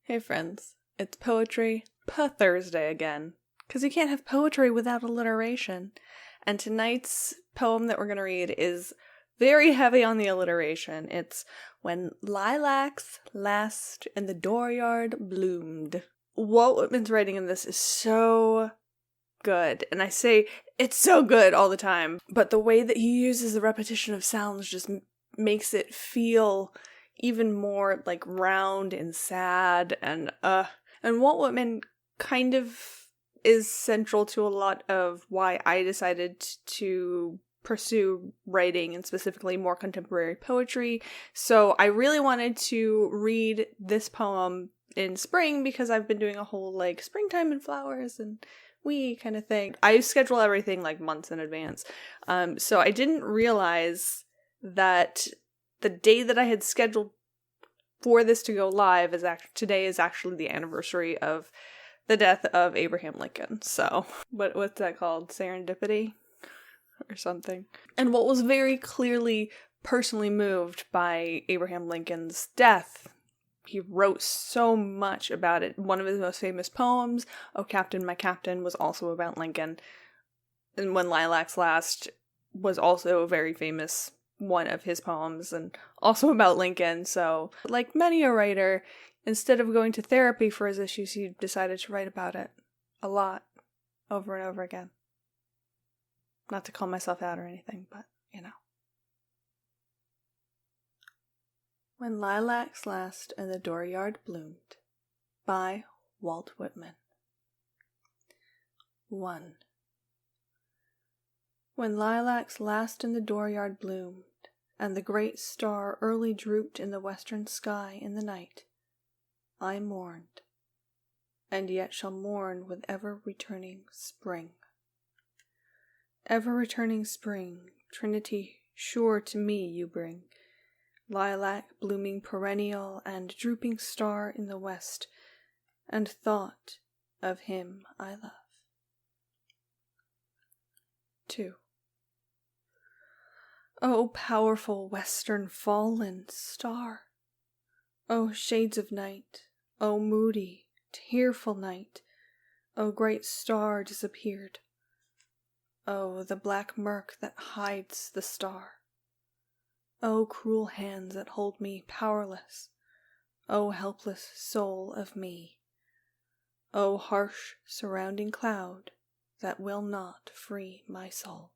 Hey friends, it's Poetry per Thursday again, because you can't have poetry without alliteration. And tonight's poem that we're going to read is very heavy on the alliteration. It's When Lilacs Last and the Dooryard Bloomed. Walt Whitman's writing in this is so good, and I say it's so good all the time, but the way that he uses the repetition of sounds just makes it feel even more like round and sad, and Walt Whitman kind of is central to a lot of why I decided to pursue writing and specifically more contemporary poetry. So I really wanted to read this poem in spring because I've been doing a whole like springtime and flowers and we kind of thing. I schedule everything like months in advance. So I didn't realize that the day that I had scheduled for this to go live today is actually the anniversary of the death of Abraham Lincoln. So, what's that called? Serendipity? Or something. And what was very clearly personally moved by Abraham Lincoln's death. He wrote so much about it. One of his most famous poems, "Oh Captain, My Captain," was also about Lincoln. And "When Lilacs Last" was also a very famous one of his poems and also about Lincoln. So, like many a writer, instead of going to therapy for his issues, he decided to write about it a lot, over and over again. Not to call myself out or anything, but, you know. When Lilacs Last and the Dooryard Bloomed, by Walt Whitman. 1. When lilacs last in the dooryard bloomed, and the great star early drooped in the western sky in the night, I mourned, and yet shall mourn with ever-returning spring. Ever-returning spring, Trinity sure to me you bring, lilac blooming perennial and drooping star in the west, and thought of him I love. 2. O powerful western fallen star! O shades of night! O moody, tearful night! O great star disappeared! O the black murk that hides the star! O cruel hands that hold me powerless! O helpless soul of me! O harsh surrounding cloud that will not free my soul!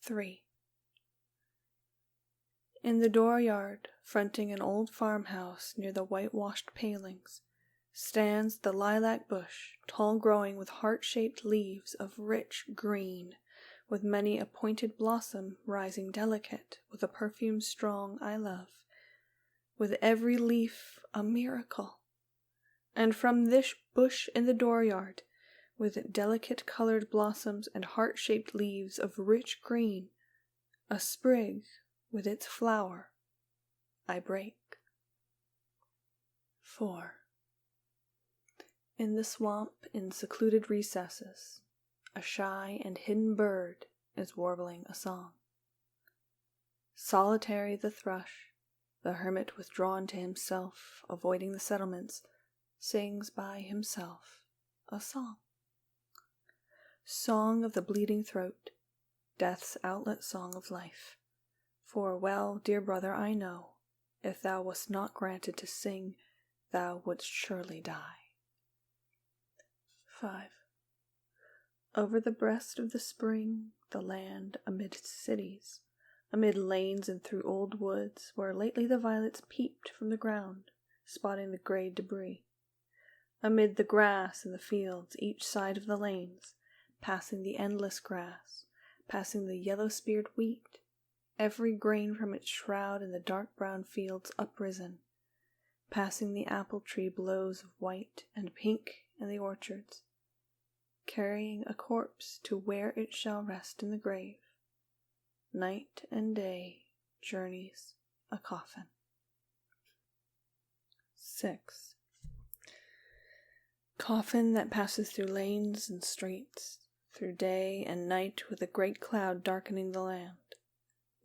3. In the dooryard, fronting an old farmhouse near the whitewashed palings, stands the lilac bush, tall growing with heart-shaped leaves of rich green, with many a pointed blossom rising delicate with a perfume strong I love, with every leaf a miracle. And from this bush in the dooryard, with delicate colored blossoms and heart-shaped leaves of rich green, a sprig with its flower I break. 4. In the swamp, in secluded recesses, a shy and hidden bird is warbling a song. Solitary the thrush, the hermit withdrawn to himself, avoiding the settlements, sings by himself a song. Song of the bleeding throat, death's outlet song of life. For well, dear brother, I know, if thou wast not granted to sing, thou wouldst surely die. 5. Over the breast of the spring, the land amidst cities, amid lanes and through old woods, where lately the violets peeped from the ground, spotting the grey debris. Amid the grass in the fields, each side of the lanes, passing the endless grass, passing the yellow-speared wheat, every grain from its shroud in the dark brown fields uprisen, passing the apple tree blows of white and pink in the orchards, carrying a corpse to where it shall rest in the grave. Night and day journeys a coffin. 6. Coffin that passes through lanes and streets, through day and night with a great cloud darkening the land.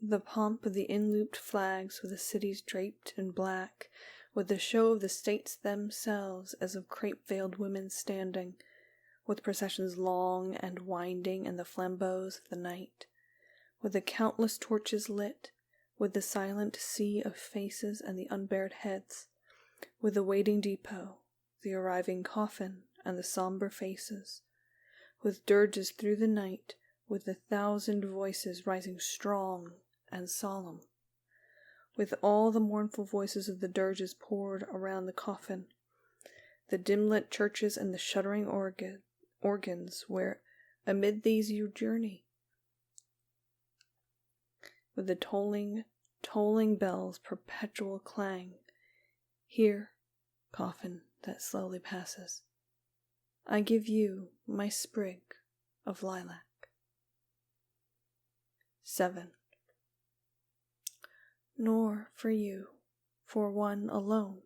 The pomp of the in-looped flags with the cities draped in black, with the show of the states themselves as of crape-veiled women standing, with processions long and winding and the flambeaux of the night, with the countless torches lit, with the silent sea of faces and the unbared heads, with the waiting depot, the arriving coffin and the somber faces, with dirges through the night, with the 1,000 voices rising strong and solemn, with all the mournful voices of the dirges poured around the coffin, the dim-lit churches and the shuddering organs where amid these you journey, with the tolling bells' perpetual clang. Here, coffin that slowly passes, I give you my sprig of lilac. 7. Nor for you, for one alone,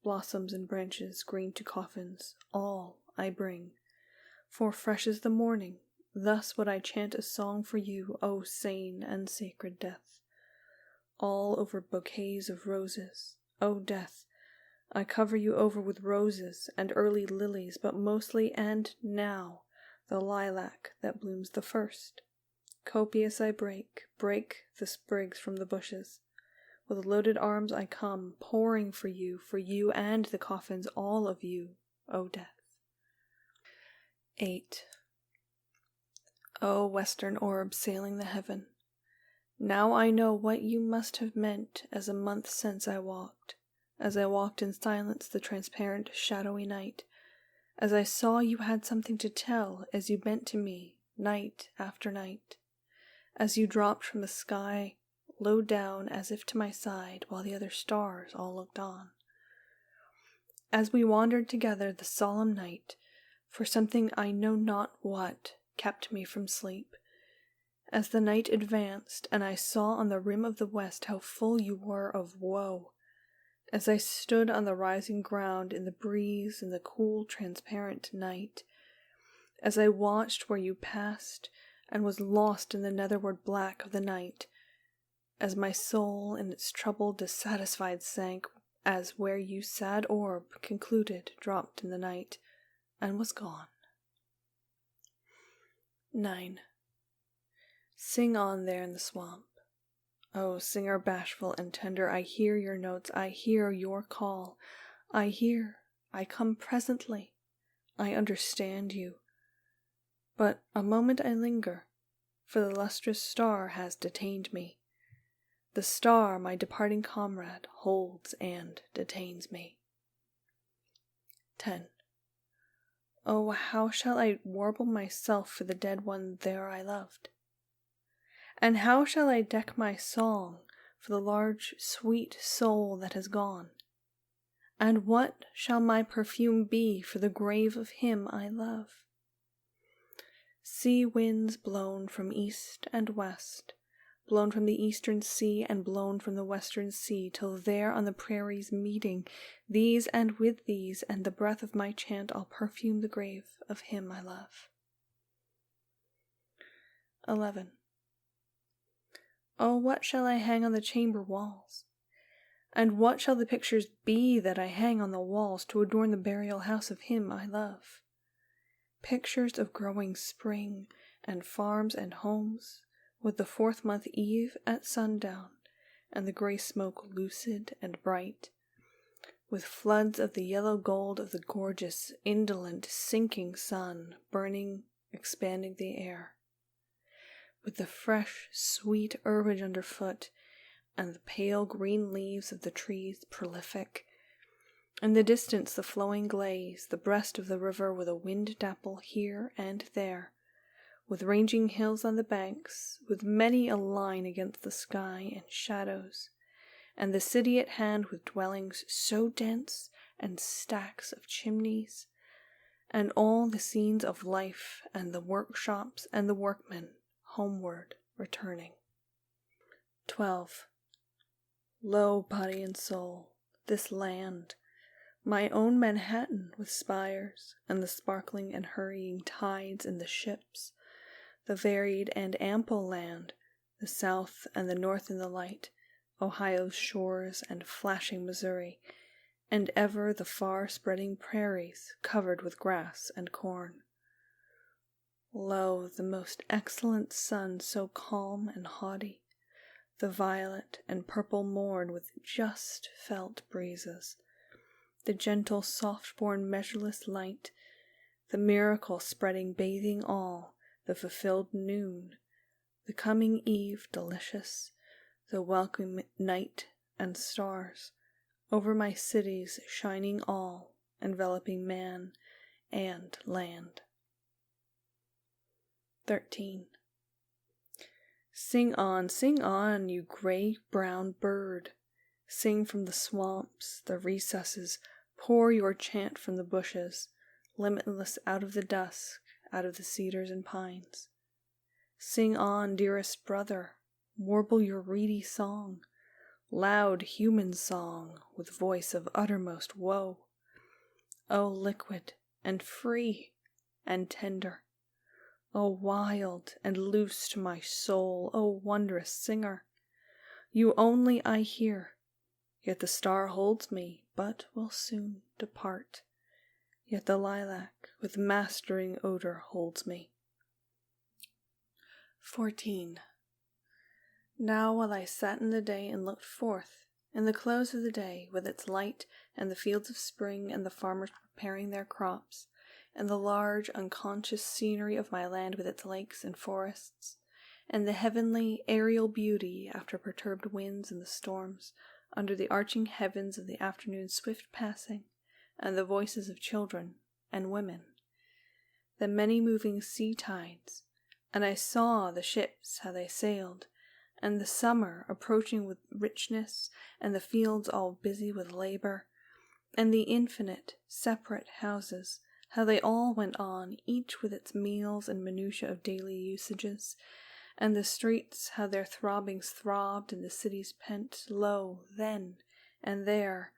blossoms and branches green to coffins, all I bring. For fresh is the morning, thus would I chant a song for you, O sane and sacred death. All over bouquets of roses, O death, I cover you over with roses and early lilies, but mostly and now the lilac that blooms the first. Copious I break the sprigs from the bushes. With loaded arms I come, pouring for you and the coffins, all of you, O death. 8. O western orb sailing the heaven, now I know what you must have meant as a month since I walked in silence the transparent shadowy night, as I saw you had something to tell as you bent to me night after night, as you dropped from the sky low down as if to my side while the other stars all looked on. As we wandered together the solemn night, for something I know not what kept me from sleep. As the night advanced, and I saw on the rim of the west how full you were of woe, as I stood on the rising ground in the breeze in the cool, transparent night, as I watched where you passed and was lost in the netherward black of the night, as my soul in its troubled, dissatisfied sank, as where you sad orb concluded dropped in the night, and was gone. 9. Sing on there in the swamp. O singer bashful and tender, I hear your notes, I hear your call. I come presently, I understand you. But a moment I linger, for the lustrous star has detained me. The star, my departing comrade, holds and detains me. 10. Oh, how shall I warble myself for the dead one there I loved? And how shall I deck my song for the large, sweet soul that has gone? And what shall my perfume be for the grave of him I love? Sea winds blown from east and west, blown from the eastern sea and blown from the western sea, till there on the prairies meeting, these and with these and the breath of my chant I'll perfume the grave of him I love. 11. Oh, what shall I hang on the chamber walls? And what shall the pictures be that I hang on the walls to adorn the burial house of him I love? Pictures of growing spring and farms and homes, with the 4th month eve at sundown, and the grey smoke lucid and bright, with floods of the yellow gold of the gorgeous, indolent, sinking sun burning, expanding the air, with the fresh, sweet herbage underfoot, and the pale green leaves of the trees prolific. In the distance the flowing glades, the breast of the river with a wind dapple here and there, with ranging hills on the banks, with many a line against the sky and shadows, and the city at hand with dwellings so dense and stacks of chimneys, and all the scenes of life and the workshops and the workmen homeward returning. 12. Lo, body and soul, this land, my own Manhattan with spires, and the sparkling and hurrying tides and the ships, the varied and ample land, the south and the north in the light, Ohio's shores and flashing Missouri, and ever the far-spreading prairies covered with grass and corn. Lo, the most excellent sun so calm and haughty, the violet and purple morn with just felt breezes, the gentle soft-born measureless light, the miracle spreading bathing all, the fulfilled noon, the coming eve delicious, the welcome night and stars, over my cities shining all, enveloping man and land. 13. Sing on, you gray-brown bird. Sing from the swamps, the recesses, pour your chant from the bushes, limitless out of the dusk, out of the cedars and pines. Sing on, dearest brother, warble your reedy song, loud human song, with voice of uttermost woe. O liquid and free and tender, O wild and loose to my soul, O wondrous singer, you only I hear, yet the star holds me, but will soon depart, yet the lilac with mastering odor holds me. 14. Now while I sat in the day and looked forth, in the close of the day, with its light, and the fields of spring, and the farmers preparing their crops, and the large, unconscious scenery of my land with its lakes and forests, and the heavenly, aerial beauty after perturbed winds and the storms, under the arching heavens of the afternoon's swift passing, and the voices of children and women, the many moving sea tides, and I saw the ships how they sailed, and the summer approaching with richness, and the fields all busy with labor, and the infinite, separate houses, how they all went on, each with its meals and minutiae of daily usages, and the streets, how their throbbings throbbed, and the cities pent, lo, then and there,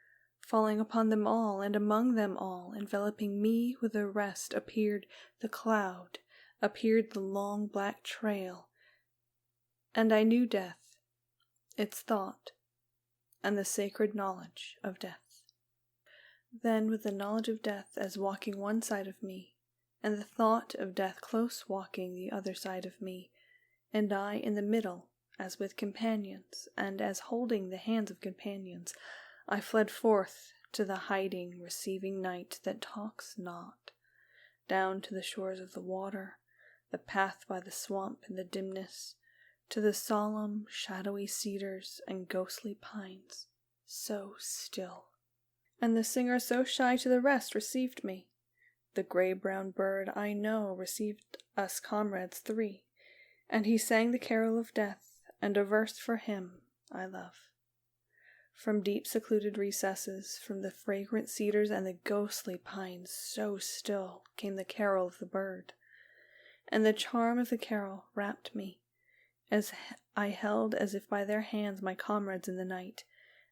falling upon them all, and among them all, enveloping me with the rest, appeared the cloud, appeared the long black trail, and I knew death, its thought, and the sacred knowledge of death. Then with the knowledge of death as walking one side of me, and the thought of death close walking the other side of me, and I in the middle, as with companions, and as holding the hands of companions, I fled forth to the hiding, receiving night that talks not, down to the shores of the water, the path by the swamp in the dimness, to the solemn, shadowy cedars and ghostly pines, so still. And the singer so shy to the rest received me. The gray-brown bird, I know, received us comrades three, and he sang the carol of death, and a verse for him I love. From deep secluded recesses, from the fragrant cedars and the ghostly pines, so still came the carol of the bird, and the charm of the carol wrapped me, as I held as if by their hands my comrades in the night,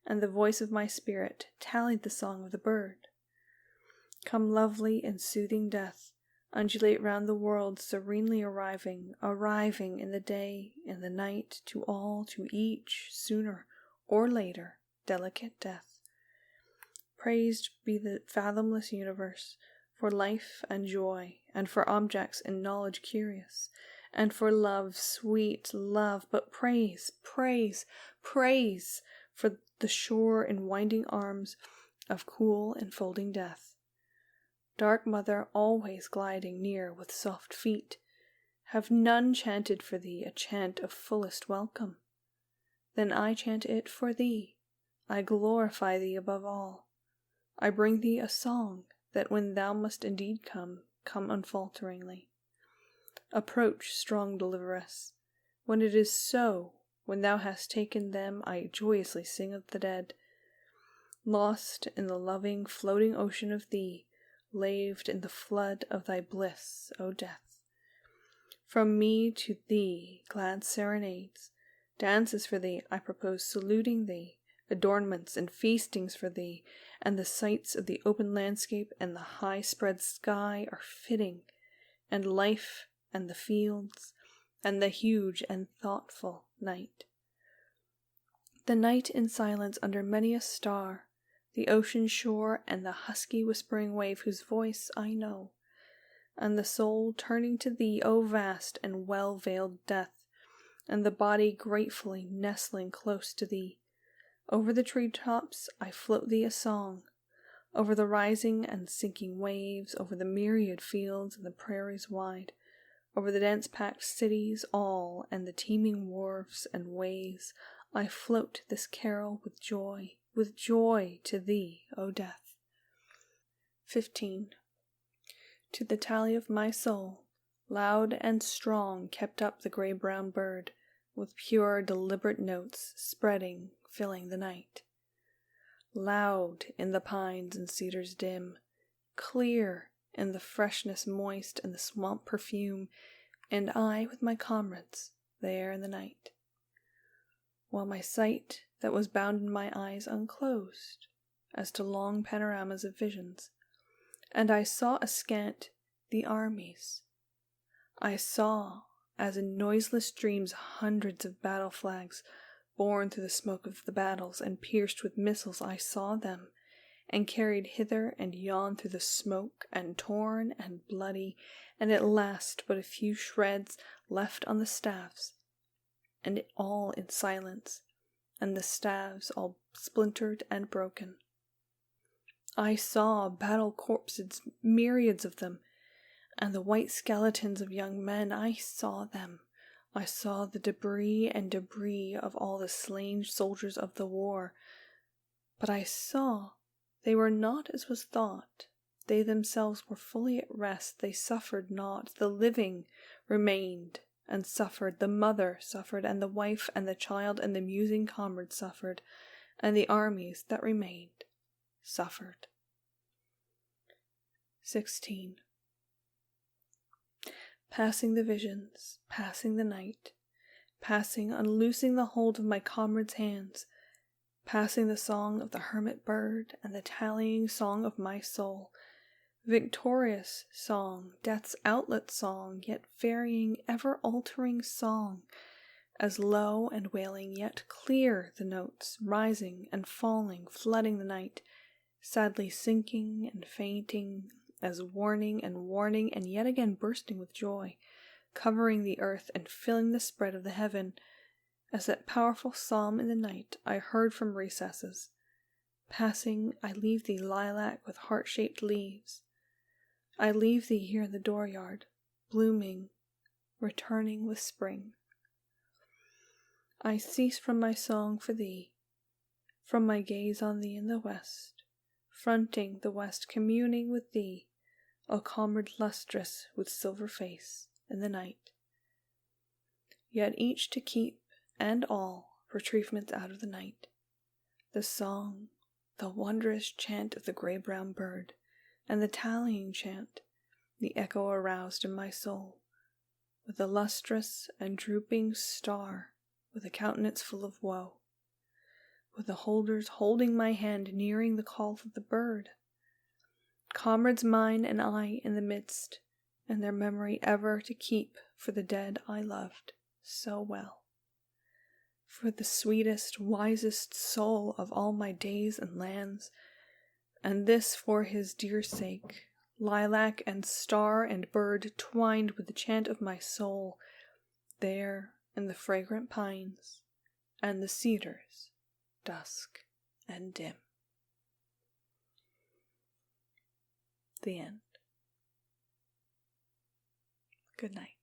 and the voice of my spirit tallied the song of the bird. Come lovely and soothing death, undulate round the world, serenely arriving in the day, in the night, to all, to each, sooner or later, delicate death. Praised be the fathomless universe, for life and joy, and for objects in knowledge curious, and for love, sweet love, but praise, praise, praise, for the sure and winding arms of cool enfolding death. Dark mother, always gliding near with soft feet, have none chanted for thee a chant of fullest welcome? Then I chant it for thee. I glorify thee above all. I bring thee a song, that when thou must indeed come unfalteringly. Approach, strong deliveress. When it is so, when thou hast taken them, I joyously sing of the dead. Lost in the loving, floating ocean of thee, laved in the flood of thy bliss, O death. From me to thee, glad serenades, dances for thee I propose saluting thee, adornments and feastings for thee, and the sights of the open landscape and the high spread sky are fitting, and life and the fields, and the huge and thoughtful night. The night in silence under many a star, the ocean shore and the husky whispering wave whose voice I know, and the soul turning to thee, O vast and well-veiled death, and the body gratefully nestling close to thee. Over the treetops I float thee a song, over the rising and sinking waves, over the myriad fields and the prairies wide, over the dense-packed cities all and the teeming wharves and ways, I float this carol with joy to thee, O death. 15. To the tally of my soul, loud and strong kept up the gray-brown bird, with pure, deliberate notes spreading, filling the night. Loud in the pines and cedars dim, clear in the freshness moist and the swamp perfume, and I with my comrades there in the night. While my sight that was bound in my eyes unclosed, as to long panoramas of visions, and I saw askant the armies. I saw, as in noiseless dreams, hundreds of battle flags borne through the smoke of the battles and pierced with missiles. I saw them, and carried hither and yon through the smoke, and torn and bloody, and at last but a few shreds left on the staffs, and all in silence, and the staves all splintered and broken. I saw battle corpses, myriads of them, and the white skeletons of young men. I saw them. I saw the debris of all the slain soldiers of the war. But I saw they were not as was thought. They themselves were fully at rest. They suffered not. The living remained and suffered. The mother suffered, and the wife and the child and the musing comrade suffered, and the armies that remained suffered. 16. Passing the visions, passing the night, passing, unloosing the hold of my comrade's hands, passing the song of the hermit bird and the tallying song of my soul, victorious song, death's outlet song, yet varying, ever-altering song, as low and wailing, yet clear the notes, rising and falling, flooding the night, sadly sinking and fainting, as warning, and yet again bursting with joy, covering the earth and filling the spread of the heaven, as that powerful psalm in the night I heard from recesses. Passing, I leave thee, lilac with heart-shaped leaves. I leave thee here in the dooryard, blooming, returning with spring. I cease from my song for thee, from my gaze on thee in the west, fronting the west, communing with thee, O comrade lustrous with silver face in the night. Yet each to keep, and all retrievements out of the night, the song, the wondrous chant of the gray-brown bird, and the tallying chant, the echo aroused in my soul, with the lustrous and drooping star, with a countenance full of woe, with the holders holding my hand, nearing the call of the bird, comrades mine and I in the midst, and their memory ever to keep for the dead I loved so well, for the sweetest, wisest soul of all my days and lands, and this for his dear sake, lilac and star and bird twined with the chant of my soul, there in the fragrant pines and the cedars, dusk and dim. The end. Good night.